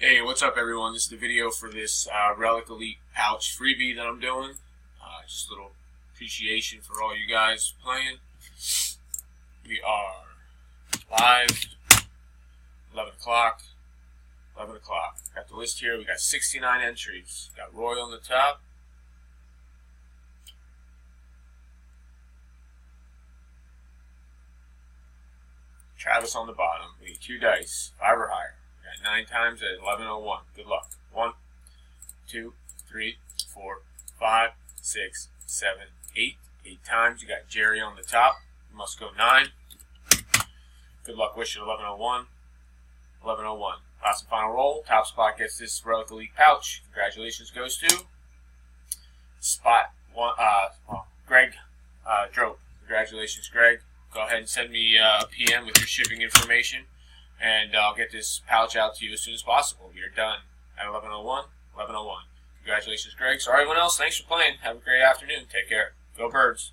Hey, what's up everyone? This is the video for this Relic Elite pouch freebie that I'm doing. Just a little appreciation for all you guys playing. We are live, 11 o'clock. Got the list here. We got 69 entries. Got Roy on the top. Travis on the bottom. We need 2 dice, 5 or higher. We got 9 times at 11:01. Good luck. 1, 2, 3, 4, 5, 6, 7, 8. 8 times. You got Jerry on the top. You must go 9. Good luck. Wish you 11:01. 11:01. Last and final roll. Top spot gets this Relic Elite pouch. Congratulations goes to spot 1. Greg Drope. Congratulations, Greg. Go ahead and send me a PM with your shipping information, and I'll get this pouch out to you as soon as possible. You're done at 11:01. 11:01. Congratulations, Greg. So everyone else, thanks for playing. Have a great afternoon. Take care. Go Birds.